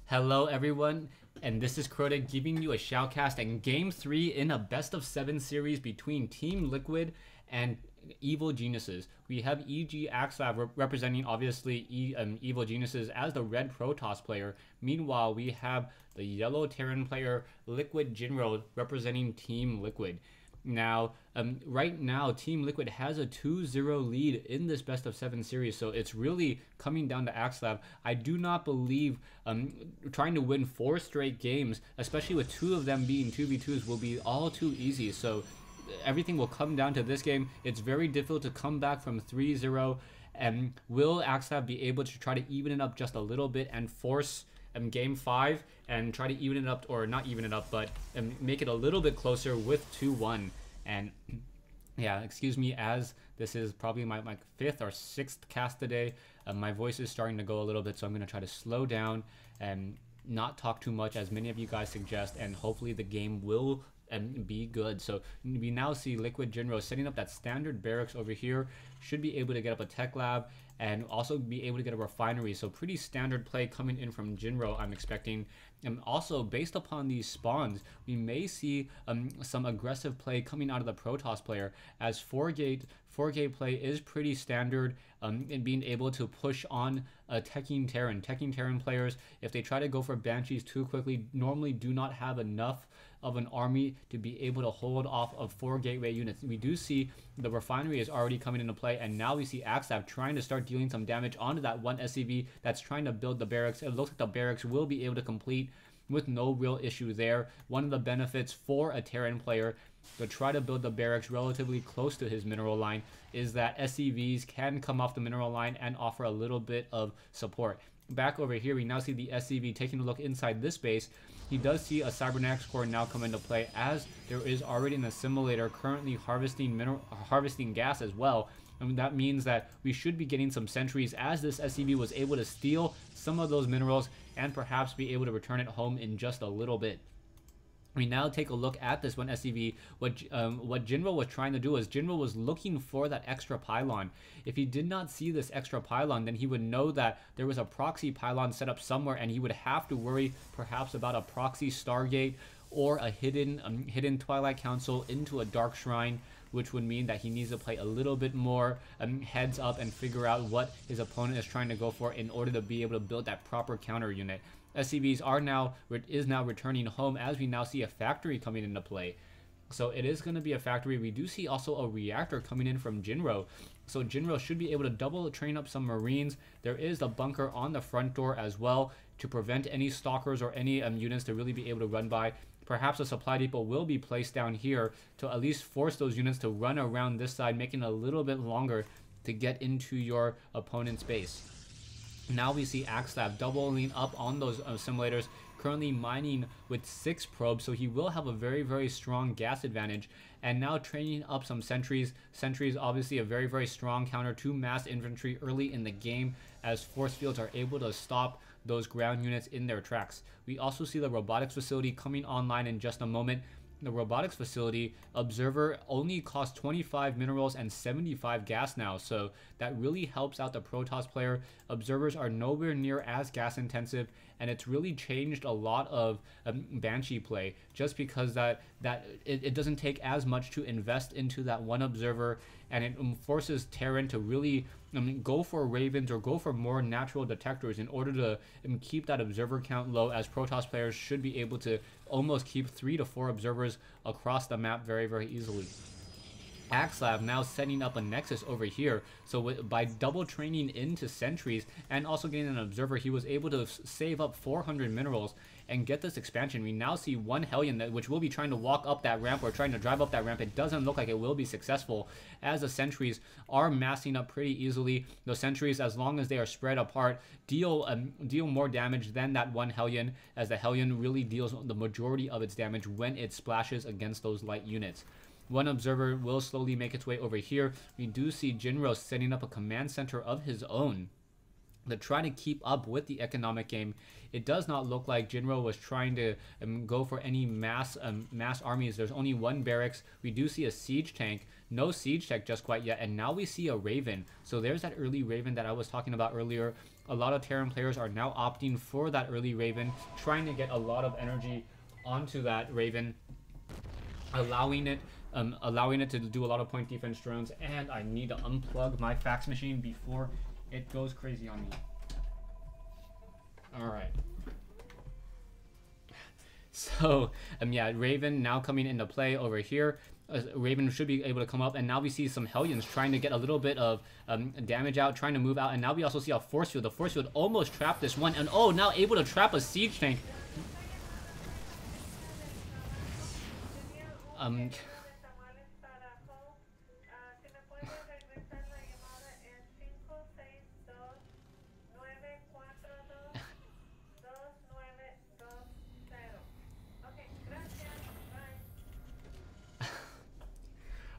Hello everyone, and this is Crota giving you a shoutcast and Game 3 in a best of 7 series between Team Liquid and Evil Geniuses. We have EG Axslav representing obviously Evil Geniuses as the red Protoss player. Meanwhile, we have the yellow Terran player Liquid Jinro representing Team Liquid. Now, right now, Team Liquid has a 2-0 lead in this best of 7 series, so it's really coming down to Axslav. I do not believe trying to win 4 straight games, especially with 2 of them being 2v2s, will be all too easy. So everything will come down to this game. It's very difficult to come back from 3-0, and will Axslav be able to try to even it up just a little bit and force game 5 and try to even it up, or not even it up, but make it a little bit closer with 2-1. And yeah, excuse me, as this is probably my 5th or 6th cast today. My voice is starting to go a little bit, so I'm going to try to slow down and not talk too much as many of you guys suggest, and hopefully the game will be good. So we now see Liquid Jinro setting up that standard barracks over here, should be able to get up a tech lab and also be able to get a refinery. So pretty standard play coming in from Jinro, I'm expecting. And also based upon these spawns, we may see some aggressive play coming out of the Protoss player, as 4-gate play is pretty standard in being able to push on Teching Terran. Teching Terran players, if they try to go for Banshees too quickly, normally do not have enough of an army to be able to hold off of 4 gateway units. We do see the refinery is already coming into play, and now we see Axslav trying to start dealing some damage onto that one SCV that's trying to build the barracks. It looks like the barracks will be able to complete with no real issue there. One of the benefits for a Terran player to try to build the barracks relatively close to his mineral line is that SCVs can come off the mineral line and offer a little bit of support. Back over here, we now see the SCV taking a look inside this base. He does see a Cybernetics core now come into play, as there is already an assimilator currently harvesting gas as well. And that means that we should be getting some sentries, as this SCV was able to steal some of those minerals and perhaps be able to return it home in just a little bit. We now take a look at this one SCV. What Jinro was trying to do is Jinro was looking for that extra pylon. If he did not see this extra pylon, then he would know that there was a proxy pylon set up somewhere, and he would have to worry perhaps about a proxy Stargate or a hidden Twilight Council into a Dark Shrine, which would mean that he needs to play a little bit more heads up and figure out what his opponent is trying to go for in order to be able to build that proper counter unit. SCVs is now returning home, as we now see a factory coming into play. So it is going to be a factory. We do see also a reactor coming in from Jinro. So Jinro should be able to double train up some Marines. There is a bunker on the front door as well to prevent any stalkers or any units to really be able to run by. Perhaps a supply depot will be placed down here to at least force those units to run around this side, making it a little bit longer to get into your opponent's base. Now we see Axslav doubling up on those simulators, currently mining with 6 probes, so he will have a very, very strong gas advantage. And now training up some sentries. Sentries obviously a very, very strong counter to mass infantry early in the game, as force fields are able to stop those ground units in their tracks. We also see the robotics facility coming online in just a moment. The robotics facility observer only costs 25 minerals and 75 gas now, so that really helps out the Protoss player. Observers are nowhere near as gas intensive, and it's really changed a lot of Banshee play, just because it doesn't take as much to invest into that one observer, and it forces Terran to really go for Ravens or go for more natural detectors in order to keep that observer count low, as Protoss players should be able to almost keep 3 to 4 observers across the map very, very easily. Axslav now setting up a nexus over here, so by double training into sentries and also getting an observer, he was able to save up 400 minerals and get this expansion. We now see one Hellion which will be trying to walk up that ramp or trying to drive up that ramp. It doesn't look like it will be successful, as the sentries are massing up pretty easily. The sentries, as long as they are spread apart, deal more damage than that one Hellion, as the Hellion really deals the majority of its damage when it splashes against those light units. One observer will slowly make its way over here. We do see Jinro setting up a command center of his own. to try to keep up with the economic game. It does not look like Jinro was trying to go for any mass armies. There's only one barracks. We do see a siege tank. No siege tech just quite yet. And now we see a Raven. So there's that early Raven that I was talking about earlier. A lot of Terran players are now opting for that early Raven, trying to get a lot of energy onto that Raven, allowing it to do a lot of point defense drones. And I need to unplug my fax machine before it goes crazy on me. All right. So, yeah, Raven now coming into play over here. Raven should be able to come up, and now we see some Hellions trying to get a little bit of damage out, trying to move out, and now we also see a force field. The force field almost trapped this one, and oh, now able to trap a siege tank.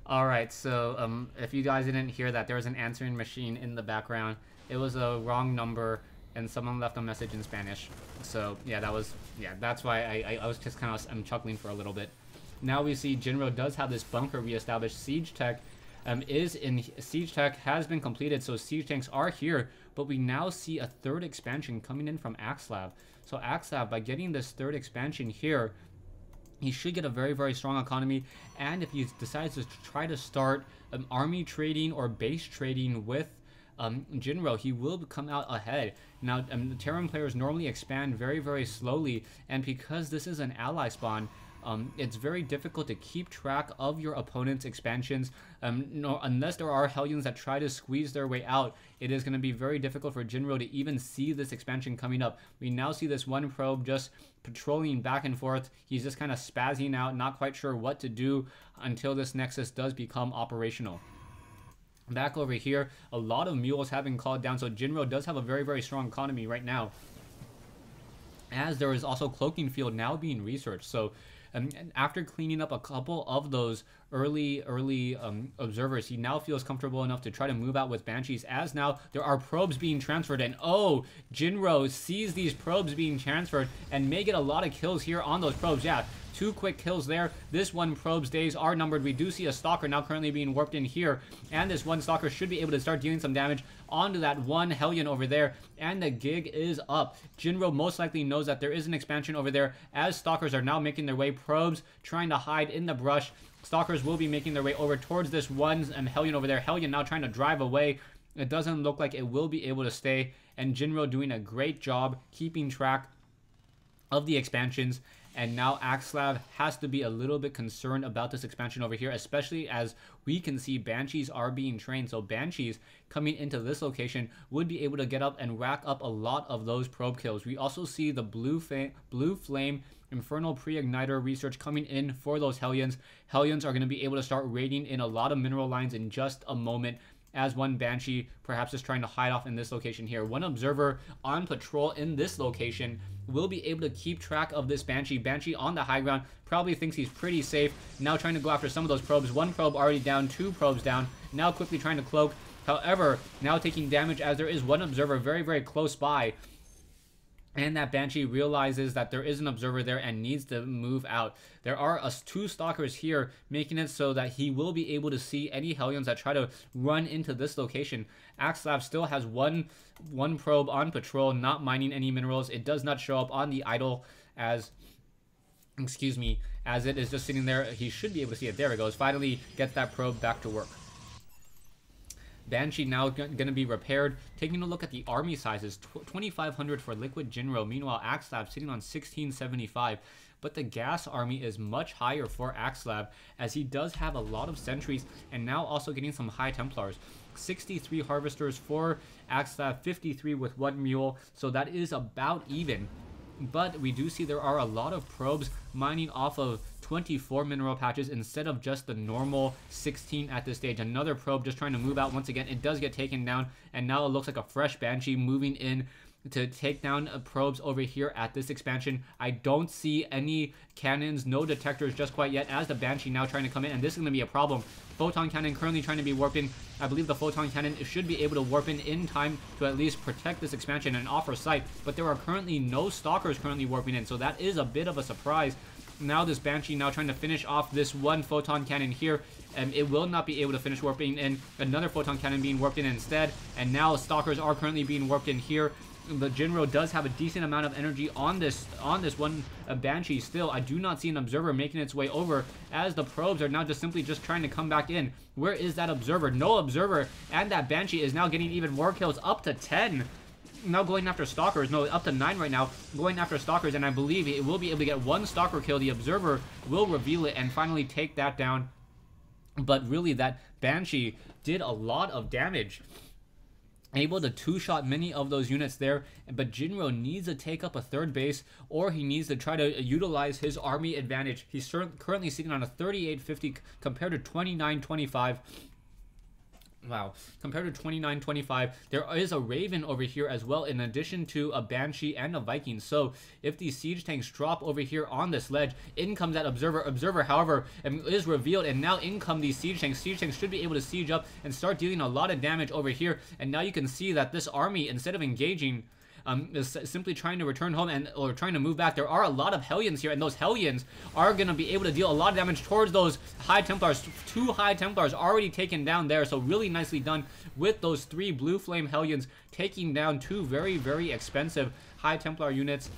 Alright, so if you guys didn't hear that, there was an answering machine in the background. It was a wrong number, and someone left a message in Spanish. So yeah, that's why I was just kind of chuckling for a little bit. Now we see Jinro does have this bunker reestablished. Siege tech Siege tech has been completed, so siege tanks are here, but we now see a third expansion coming in from Axslav. So Axslav, by getting this third expansion here, he should get a very, very strong economy. And if he decides to try to start army trading or base trading with Jinro, he will come out ahead. Now, the Terran players normally expand very, very slowly, and because this is an ally spawn, it's very difficult to keep track of your opponent's expansions. Unless there are Hellions that try to squeeze their way out, it is going to be very difficult for Jinro to even see this expansion coming up. We now see this one probe just patrolling back and forth. He's just kind of spazzing out, not quite sure what to do until this Nexus does become operational. Back over here, a lot of mules have been called down, so Jinro does have a very, very strong economy right now, as there is also Cloaking Field now being researched. So after cleaning up a couple of those early observers, he now feels comfortable enough to try to move out with Banshees, as now there are probes being transferred, and oh, Jinro sees these probes being transferred and may get a lot of kills here on those probes. Yeah, 2 quick kills there. This one probe's days are numbered. We do see a Stalker now currently being warped in here, and this one Stalker should be able to start dealing some damage onto that one Hellion over there, and the gig is up. Jinro most likely knows that there is an expansion over there, as Stalkers are now making their way. Probes trying to hide in the brush. Stalkers will be making their way over towards this one Hellion over there. Hellion now trying to drive away. It doesn't look like it will be able to stay, and Jinro doing a great job keeping track of the expansions. And now Axslav has to be a little bit concerned about this expansion over here, especially as we can see Banshees are being trained. So Banshees coming into this location would be able to get up and rack up a lot of those probe kills. We also see the Blue Flame Infernal Pre-Igniter research coming in for those Hellions. Hellions are going to be able to start raiding in a lot of mineral lines in just a moment, as one Banshee perhaps is trying to hide off in this location here. One observer on patrol in this location will be able to keep track of this Banshee. Banshee on the high ground probably thinks he's pretty safe. Now trying to go after some of those probes. 1 probe already down, 2 probes down. Now quickly trying to cloak. However, now taking damage as there is one observer very, very close by. And that Banshee realizes that there is an observer there and needs to move out. There are 2 Stalkers here, making it so that he will be able to see any Hellions that try to run into this location. Axslav still has one probe on patrol, not mining any minerals. It does not show up on the idle as it is just sitting there. He should be able to see it. There it goes. Finally gets that probe back to work. Banshee now going to be repaired. Taking a look at the army sizes, 2,500 for Liquid Jinro. Meanwhile, Axslav sitting on 1,675. But the gas army is much higher for Axslav, as he does have a lot of sentries and now also getting some high Templars. 63 harvesters for Axslav, 53 with 1 mule, so that is about even. But we do see there are a lot of probes mining off of 24 mineral patches instead of just the normal 16 at this stage. Another probe just trying to move out once again. It does get taken down, and now it looks like a fresh Banshee moving in to take down probes over here at this expansion. I don't see any cannons, no detectors just quite yet, as the Banshee now trying to come in, and this is going to be a problem. Photon cannon currently trying to be warped in. I believe the photon cannon should be able to warp in time to at least protect this expansion and offer sight, but there are currently no stalkers currently warping in, so that is a bit of a surprise. Now this Banshee now trying to finish off this one photon cannon here, and it will not be able to finish warping in. Another photon cannon being warped in instead, and now stalkers are currently being warped in here. The Jinro does have a decent amount of energy on this one Banshee still. I do not see an observer making its way over, as the probes are now just simply trying to come back in. Where is that observer? No observer, and that Banshee is now getting even more kills, up to 10. Now going after stalkers, no, up to 9 right now, going after stalkers, and I believe it will be able to get one stalker kill. The observer will reveal it and finally take that down. But really, that Banshee did a lot of damage, able to two-shot many of those units there, but Jinro needs to take up a third base, or he needs to try to utilize his army advantage. He's currently sitting on a 3850 compared to 2925. Wow, compared to 2925, there is a Raven over here as well, in addition to a Banshee and a Viking. So if these siege tanks drop over here on this ledge, in comes that observer. Observer, however, is revealed, and now in come these siege tanks. Siege tanks should be able to siege up and start dealing a lot of damage over here. And now you can see that this army, instead of engaging, is simply trying to return home or trying to move back. There are a lot of Hellions here, and those Hellions are going to be able to deal a lot of damage towards those High Templars. 2 High Templars already taken down there, so really nicely done with those 3 Blue Flame Hellions, taking down 2 very, very expensive High Templar units.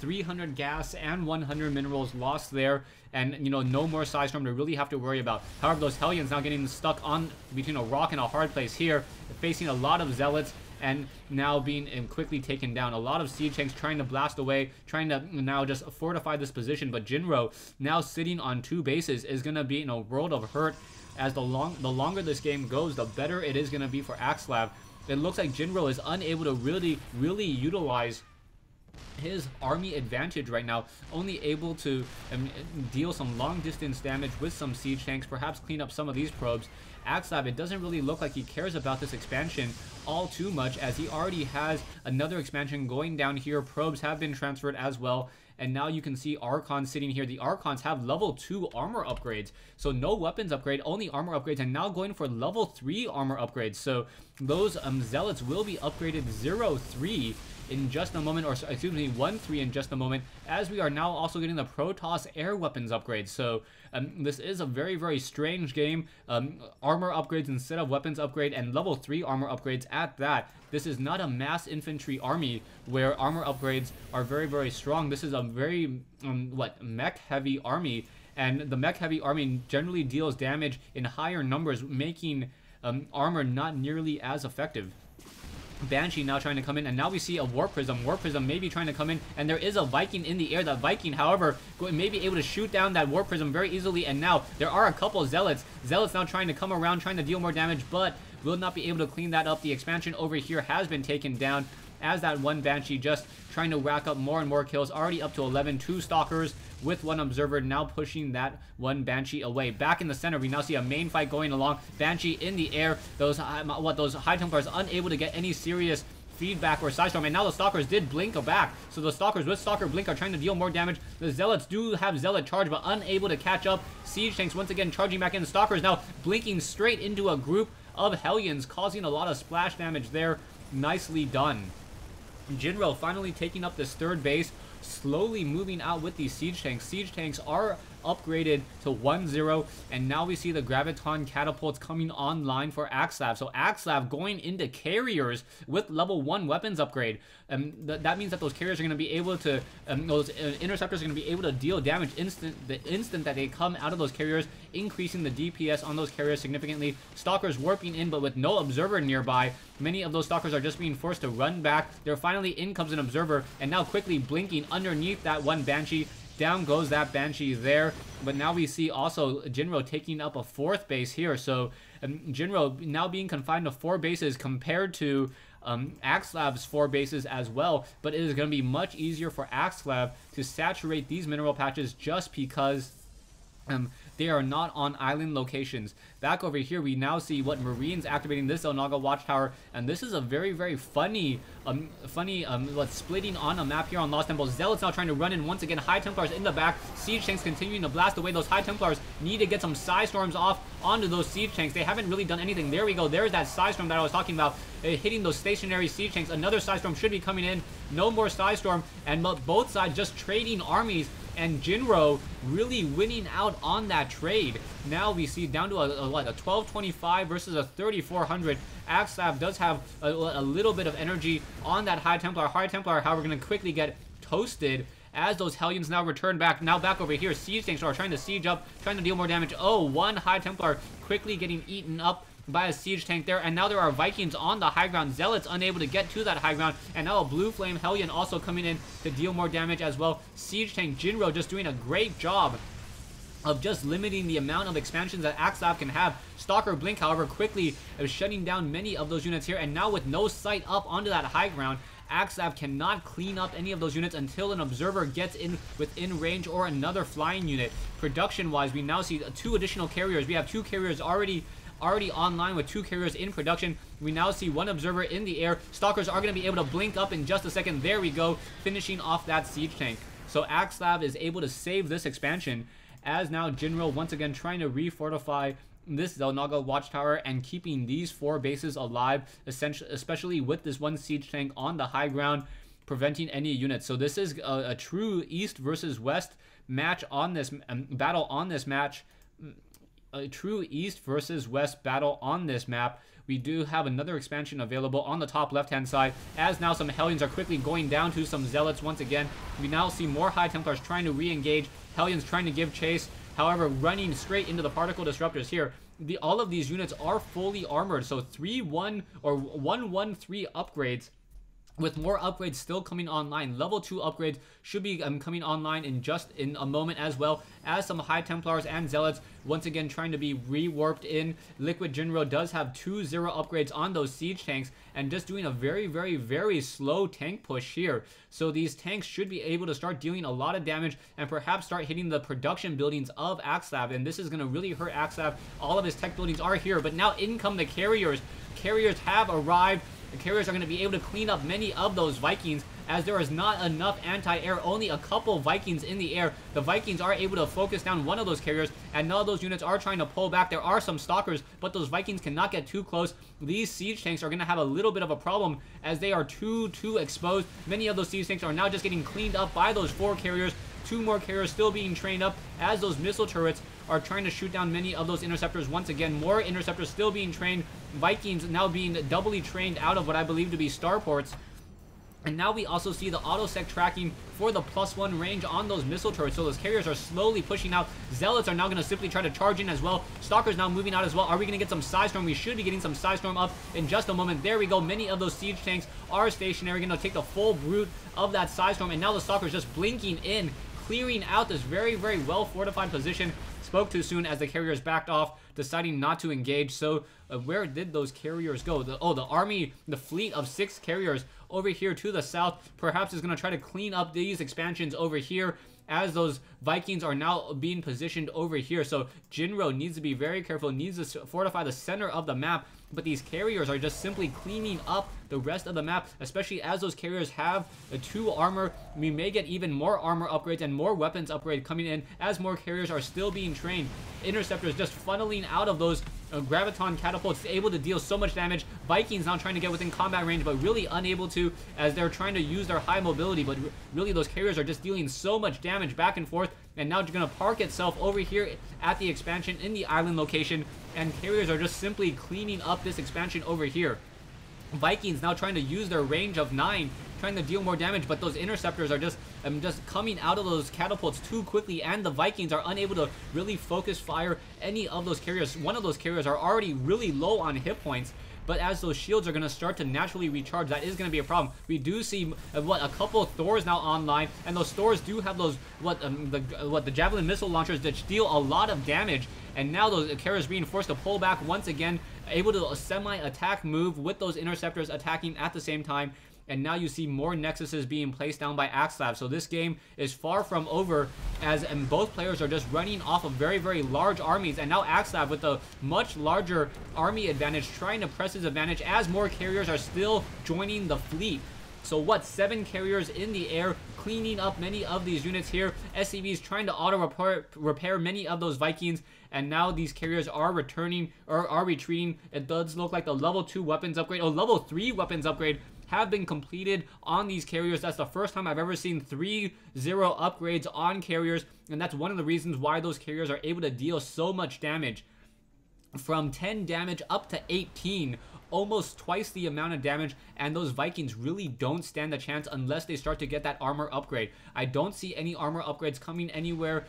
300 gas and 100 minerals lost there, and no more Psi Storm to really have to worry about. However, those Hellions now getting stuck on between a rock and a hard place here, facing a lot of Zealots, and now being quickly taken down. A lot of siege tanks trying to blast away, trying to now just fortify this position, but Jinro, now sitting on 2 bases, is going to be in a world of hurt. As the longer this game goes, the better it is going to be for Axslav. It looks like Jinro is unable to really utilize his army advantage right now, only able to deal some long distance damage with some siege tanks, perhaps clean up some of these probes. Axslav, it doesn't really look like he cares about this expansion all too much, as he already has another expansion going down here. Probes have been transferred as well, and now you can see Archons sitting here. The Archons have level 2 armor upgrades, so no weapons upgrade, only armor upgrades, and now going for level 3 armor upgrades. So those Zealots will be upgraded 0-3 in just a moment, or excuse me, 1-3 in just a moment, as we are now also getting the Protoss air weapons upgrades. So this is a very, very strange game. Armor upgrades instead of weapons upgrade, and level 3 armor upgrades at that. This is not a mass infantry army where armor upgrades are very, very strong. This is a very mech heavy army, and the mech heavy army generally deals damage in higher numbers, making armor not nearly as effective. Banshee now trying to come in, and now we see a Warp Prism. Warp Prism may be trying to come in, and there is a Viking in the air. That Viking, however, may be able to shoot down that Warp Prism very easily, and now there are a couple Zealots. Zealots now trying to come around, trying to deal more damage, but will not be able to clean that up. The expansion over here has been taken down, as that one Banshee just trying to rack up more and more kills, already up to 11. 2 Stalkers with 1 Observer, now pushing that one Banshee away. Back in the center, we now see a main fight going along. Banshee in the air. Those High Templars unable to get any serious feedback or Psi Storm, and now the Stalkers did blink back. So the Stalkers with Stalker Blink are trying to deal more damage. The Zealots do have Zealot Charge, but unable to catch up. Siege Tanks once again charging back in. The Stalkers now blinking straight into a group of Hellions, causing a lot of splash damage there. Nicely done. Jinro finally taking up this 3rd base, slowly moving out with these siege tanks. Siege tanks are upgraded to 1-0, and now we see the Graviton catapults coming online for Axslav. So Axslav going into carriers with level 1 weapons upgrade. That means that those carriers are going to be able to, those interceptors are going to be able to deal damage the instant that they come out of those carriers, increasing the DPS on those carriers significantly. Stalkers warping in, but with no observer nearby. Many of those Stalkers are just being forced to run back. There finally in comes an observer, and now quickly blinking underneath that one Banshee. Down goes that Banshee there, but now we see also Jinro taking up a 4th base here. So Jinro now being confined to 4 bases compared to Axslav's 4 bases as well, but it is going to be much easier for Axslav to saturate these mineral patches, just because they are not on island locations. Back over here, we now see what Marines activating this Onaga Watchtower, and this is a very funny splitting on a map here on Lost Temple. Zealots now trying to run in once again. High Templars in the back. Siege tanks continuing to blast away. Those High Templars need to get some Psy Storms off onto those siege tanks. They haven't really done anything. There we go. There's that Psy Storm that I was talking about, hitting those stationary siege tanks. Another Psy Storm should be coming in. No more Psy Storm, and both sides just trading armies, and Jinro really winning out on that trade. Now we see down to a 1225 versus a 3400. Axslav does have a little bit of energy on that High Templar. High Templar, however, going to quickly get toasted as those Hellions now return back. Now back over here, siege tanks are trying to siege up, trying to deal more damage. Oh, one High Templar quickly getting eaten up by a siege tank there, and now there are Vikings on the high ground. Zealots unable to get to that high ground, and now a Blue Flame Hellion also coming in to deal more damage as well. Siege tank Jinro just doing a great job of just limiting the amount of expansions that Axslav can have. Stalker Blink, however, quickly shutting down many of those units here, and now with no sight up onto that high ground, Axslav cannot clean up any of those units until an observer gets in within range or another flying unit. Production-wise, we now see 2 additional carriers. We have 2 carriers already online with 2 carriers in production. We now see 1 observer in the air. Stalkers are going to be able to blink up in just a second. There we go, finishing off that siege tank. So Axslav is able to save this expansion, as now Jinro once again trying to refortify this Xel'Naga Watchtower and keeping these 4 bases alive, especially with this 1 siege tank on the high ground, preventing any units. So this is a true East versus West match on this battle on this match. A true East versus West battle on this map. We do have another expansion available on the top left-hand side, as now some Hellions are quickly going down to some Zealots once again. We now see more High Templars trying to re-engage, Hellions trying to give chase, however running straight into the particle disruptors here. All of these units are fully armored, so 3-1 or 1-1-3 upgrades, with more upgrades still coming online. Level 2 upgrades should be coming online in a moment, as well as some High Templars and Zealots once again trying to be rewarped in. Liquid Jinro does have 2-0 upgrades on those siege tanks, and just doing a very slow tank push here. So these tanks should be able to start dealing a lot of damage and perhaps start hitting the production buildings of Axslav, and this is going to really hurt Axslav. All of his tech buildings are here, but now in come the carriers. Carriers have arrived. The carriers are going to be able to clean up many of those Vikings, as there is not enough anti-air, only a couple Vikings in the air. The Vikings are able to focus down one of those carriers, and none of those units are trying to pull back. There are some Stalkers, but those Vikings cannot get too close. These siege tanks are going to have a little bit of a problem, as they are too exposed. Many of those siege tanks are now just getting cleaned up by those 4 carriers. 2 more carriers still being trained up, as those missile turrets are trying to shoot down many of those interceptors. Once again, more interceptors still being trained. Vikings now being doubly trained out of what I believe to be starports. And now we also see the auto-sec tracking for the +1 range on those missile turrets. So those carriers are slowly pushing out. Zealots are now going to simply try to charge in as well. Stalkers now moving out as well. Are we going to get some Psy Storm? We should be getting some Psy Storm up in just a moment. There we go. Many of those siege tanks are stationary. Going to take the full brute of that Psy Storm. And now the Stalkers just blinking in, clearing out this very well fortified position. Spoke too soon as the carriers backed off, deciding not to engage. So where did those carriers go? The army, the fleet of 6 carriers over here to the south, perhaps is going to try to clean up these expansions over here, as those Vikings are now being positioned over here. So Jinro needs to be very careful, needs to fortify the center of the map, but these carriers are just simply cleaning up the rest of the map, especially as those carriers have 2 armor. We may get even more armor upgrades and more weapons upgrade coming in, as more carriers are still being trained. Interceptors just funneling out of those graviton catapults, able to deal so much damage. Vikings now trying to get within combat range, but really unable to, as they're trying to use their high mobility, but really those carriers are just dealing so much damage back and forth. And now it's going to park itself over here at the expansion in the island location, and carriers are just simply cleaning up this expansion over here. Vikings now trying to use their range of 9, trying to deal more damage, but those interceptors are just coming out of those catapults too quickly, and the Vikings are unable to really focus fire any of those carriers. One of those carriers are already really low on hit points, but as those shields are going to start to naturally recharge, that is going to be a problem. We do see a couple of Thors now online, and those Thors do have those the javelin missile launchers that deal a lot of damage. And now those carriers being forced to pull back once again, able to semi-attack move with those interceptors attacking at the same time. and now you see more Nexuses being placed down by Axslav. So this game is far from over, as both players are just running off of very, very large armies, and now Axslav with a much larger army advantage, trying to press his advantage as more carriers are still joining the fleet. So what, 7 carriers in the air, cleaning up many of these units here. SCVs trying to auto-repair many of those Vikings, and now these carriers are returning, or are retreating. It does look like the level 2 weapons upgrade, or level 3 weapons upgrade have been completed on these carriers. That's the first time I've ever seen 3-0 upgrades on carriers, and that's one of the reasons why those carriers are able to deal so much damage. From 10 damage up to 18, almost twice the amount of damage, and those Vikings really don't stand a chance unless they start to get that armor upgrade. I don't see any armor upgrades coming anywhere,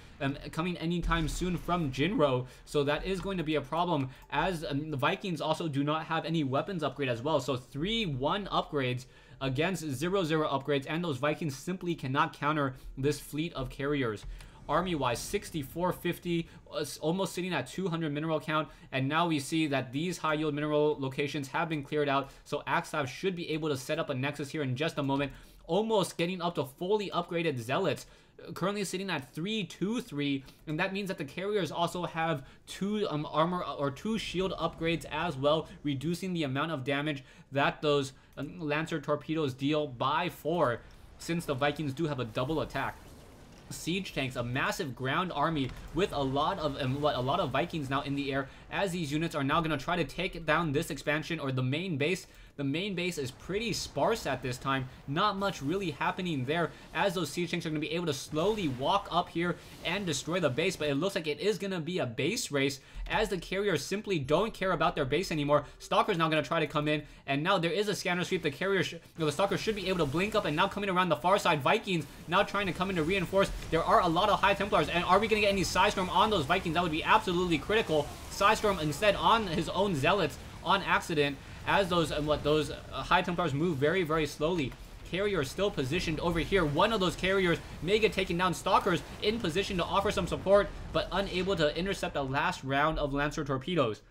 coming anytime soon from Jinro, so that is going to be a problem, as the Vikings also do not have any weapons upgrade as well. So 3-1 upgrades against 0-0 upgrades, and those Vikings simply cannot counter this fleet of carriers. Army-wise, 6450, almost sitting at 200 mineral count, and now we see that these high-yield mineral locations have been cleared out, so Axslav should be able to set up a Nexus here in just a moment, almost getting up to fully upgraded Zealots, currently sitting at 323, and that means that the carriers also have 2 armor or 2 shield upgrades as well, reducing the amount of damage that those Lancer torpedoes deal by 4, since the Vikings do have a double attack. Siege tanks, a massive ground army with a lot of Vikings now in the air, as these units are now going to try to take down this expansion or the main base. The main base is pretty sparse at this time, not much really happening there, as those siege tanks are going to be able to slowly walk up here and destroy the base. But it looks like it is going to be a base race, as the carriers simply don't care about their base anymore. Stalker's now going to try to come in, and now there is a scanner sweep. The Stalker should be able to blink up, and now coming around the far side, Vikings now trying to come in to reinforce. There are a lot of High Templars, and are we going to get any Psystorm on those Vikings? That would be absolutely critical. Psystorm instead on his own Zealots on accident, as those High Templars move very, very slowly. Carrier still positioned over here. One of those carriers may get taken down. Stalkers in position to offer some support, but unable to intercept the last round of Lancer torpedoes.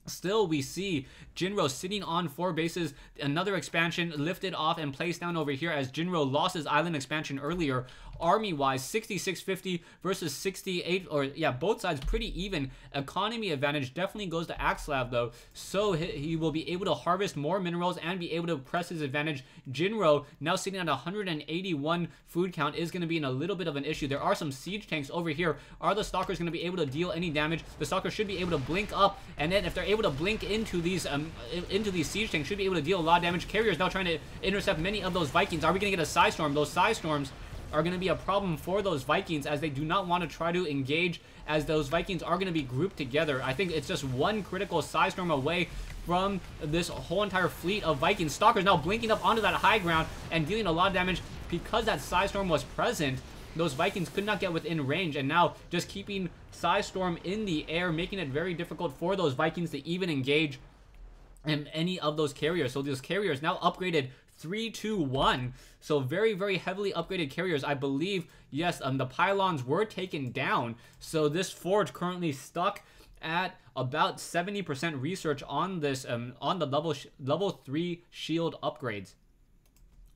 Still, we see Jinro sitting on 4 bases. Another expansion lifted off and placed down over here, as Jinro lost his island expansion earlier. Army-wise, 6650 versus 68, or yeah, both sides pretty even. Economy advantage definitely goes to Axslav though, so he will be able to harvest more minerals and be able to press his advantage. Jinro, now sitting at 181 food count, is going to be in a little bit of an issue. There are some siege tanks over here. Are the Stalkers going to be able to deal any damage? The Stalkers should be able to blink up, and then if they're able to blink into these siege tanks, should be able to deal a lot of damage. Carriers now trying to intercept many of those Vikings. Are we going to get a Psystorm? Those Psystorms are going to be a problem for those Vikings, as they do not want to try to engage, as those Vikings are going to be grouped together. I think it's just one critical Psystorm away from this whole entire fleet of Vikings. Stalkers now blinking up onto that high ground and dealing a lot of damage. Because that Psystorm was present, those Vikings could not get within range, and now just keeping Psystorm in the air, making it very difficult for those Vikings to even engage in any of those carriers. So those carriers now upgraded 3-2-1, so very, very heavily upgraded carriers. I believe, yes, the pylons were taken down, so this forge currently stuck at about 70% research on this on the level 3 shield upgrades.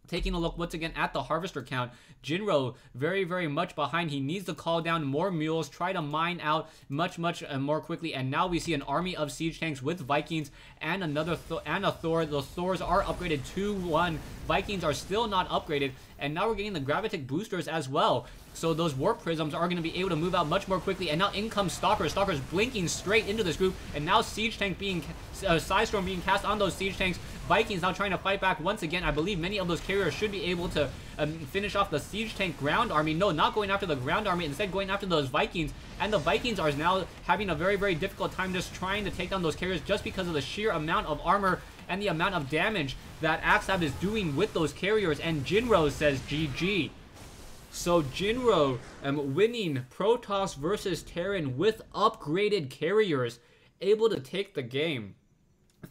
Taking a look once again at the harvester count, Jinro very, very much behind. He needs to call down more mules, try to mine out much more quickly, and now we see an army of siege tanks with Vikings and another a Thor. Those Thors are upgraded 2-1. Vikings are still not upgraded, and now we're getting the gravitic boosters as well. So those warp prisms are going to be able to move out much more quickly, and now in comes Stalkers. Stalkers blinking straight into this group, and now siege tank being Psystorm being cast on those siege tanks. Vikings now trying to fight back once again. I believe many of those carriers should be able to finish off the siege tank ground army. No, not going after the ground army, instead going after those Vikings. And the Vikings are now having a very, very difficult time just trying to take down those carriers, just because of the sheer amount of armor and the amount of damage that Axslav is doing with those carriers. And Jinro says GG. So Jinro winning Protoss versus Terran with upgraded carriers, able to take the game.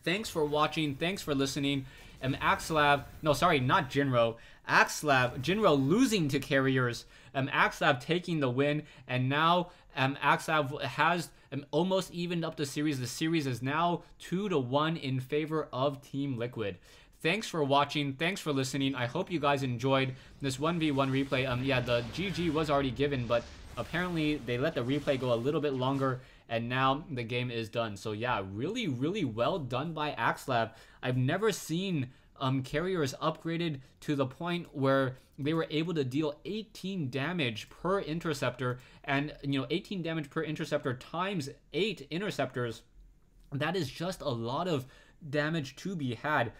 Thanks for watching. Thanks for listening. Axslav, no, sorry, not Jinro. Axslav, Jinro losing to carriers. Axslav taking the win, and now Axslav has almost evened up the series. The series is now 2-1 in favor of Team Liquid. thanks for watching. Thanks for listening. I hope you guys enjoyed this 1v1 replay. Yeah, the GG was already given, but apparently they let the replay go a little bit longer, and now the game is done. So yeah, really, really well done by Axslav. I've never seen carriers upgraded to the point where they were able to deal 18 damage per interceptor, and 18 damage per interceptor times 8 interceptors. That is just a lot of damage to be had.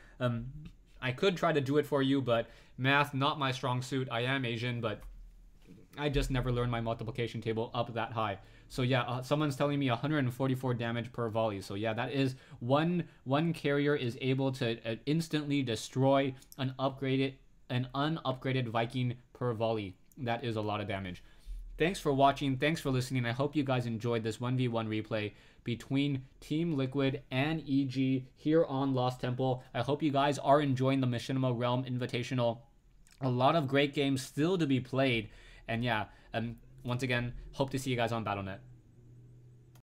I could try to do it for you, but math, not my strong suit. I am Asian, but I just never learned my multiplication table up that high. So yeah, someone's telling me 144 damage per volley. So yeah, that is one carrier is able to instantly destroy an unupgraded Viking per volley. That is a lot of damage. Thanks for watching. Thanks for listening. I hope you guys enjoyed this 1v1 replay between Team Liquid and EG here on Lost Temple. I hope you guys are enjoying the Machinima Realm Invitational. A lot of great games still to be played. And yeah, once again, hope to see you guys on Battle.net.